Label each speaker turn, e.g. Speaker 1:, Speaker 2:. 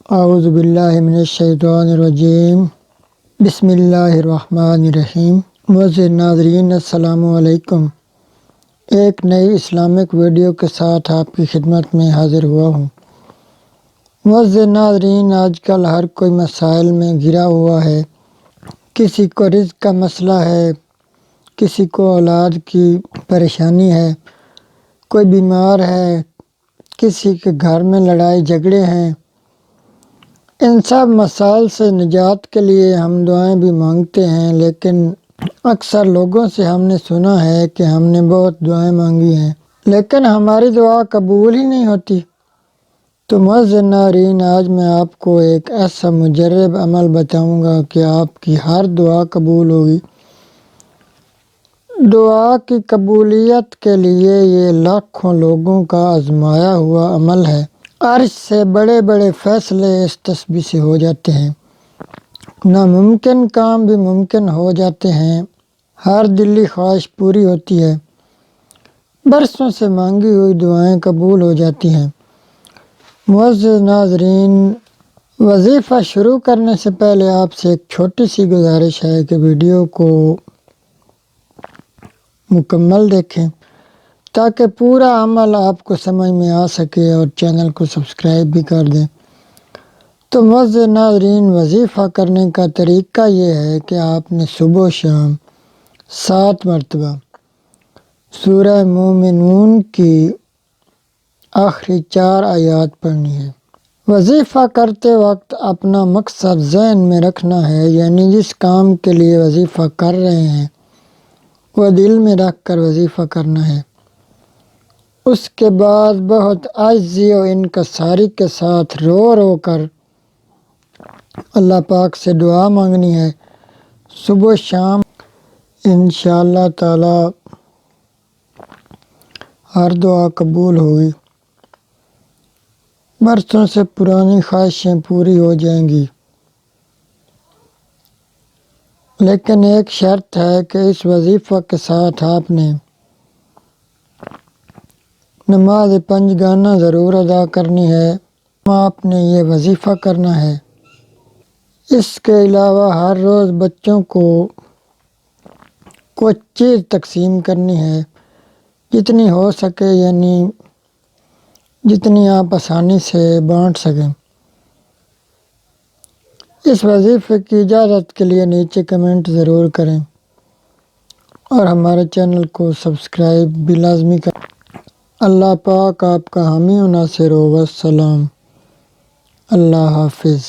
Speaker 1: اعوذ باللہ من الشیطان الرجیم بسم اللہ الرحمن الرحیم۔ معزز ناظرین السلام علیکم۔ ایک نئی اسلامک ویڈیو کے ساتھ آپ کی خدمت میں حاضر ہوا ہوں۔ معزز ناظرین، آج کل ہر کوئی مسائل میں گھرا ہوا ہے۔ کسی کو رزق کا مسئلہ ہے، کسی کو اولاد کی پریشانی ہے، کوئی بیمار ہے، کسی کے گھر میں لڑائی جھگڑے ہیں۔ ان سب مسائل سے نجات کے لیے ہم دعائیں بھی مانگتے ہیں، لیکن اکثر لوگوں سے ہم نے سنا ہے کہ ہم نے بہت دعائیں مانگی ہیں لیکن ہماری دعا قبول ہی نہیں ہوتی۔ تو معزز ناظرین، آج میں آپ کو ایک ایسا مجرب عمل بتاؤں گا کہ آپ کی ہر دعا قبول ہوگی۔ دعا کی قبولیت کے لیے یہ لاکھوں لوگوں کا آزمایا ہوا عمل ہے۔ عرش سے بڑے بڑے فیصلے اس تسبیح سے ہو جاتے ہیں، ناممکن کام بھی ممکن ہو جاتے ہیں، ہر دلی خواہش پوری ہوتی ہے، برسوں سے مانگی ہوئی دعائیں قبول ہو جاتی ہیں۔ معزز ناظرین، وظیفہ شروع کرنے سے پہلے آپ سے ایک چھوٹی سی گزارش ہے کہ ویڈیو کو مکمل دیکھیں تاکہ پورا عمل آپ کو سمجھ میں آ سکے، اور چینل کو سبسکرائب بھی کر دیں۔ تو معزز ناظرین، وظیفہ کرنے کا طریقہ یہ ہے کہ آپ نے صبح و شام 7 مرتبہ سورہ مومنون کی آخری 4 آیات پڑھنی ہے۔ وظیفہ کرتے وقت اپنا مقصد ذہن میں رکھنا ہے، یعنی جس کام کے لیے وظیفہ کر رہے ہیں وہ دل میں رکھ کر وظیفہ کرنا ہے۔ اس کے بعد بہت عاجزی و انکساری کے ساتھ رو رو کر اللہ پاک سے دعا مانگنی ہے۔ صبح شام انشاءاللہ تعالی ہر دعا قبول ہوگی، برسوں سے پرانی خواہشیں پوری ہو جائیں گی۔ لیکن ایک شرط ہے کہ اس وظیفہ کے ساتھ آپ نے نماز 5 گانا ضرور ادا کرنی ہے۔ آپ نے یہ وظیفہ کرنا ہے۔ اس کے علاوہ ہر روز بچوں کو کچھ چیز تقسیم کرنی ہے، جتنی ہو سکے، یعنی جتنی آپ آسانی سے بانٹ سکیں۔ اس وظیفے کی اجازت کے لیے نیچے کمنٹ ضرور کریں اور ہمارے چینل کو سبسکرائب بھی لازمی کریں۔ اللہ پاک آپ کا حامی و ناصر ہو۔ والسلام، اللہ حافظ۔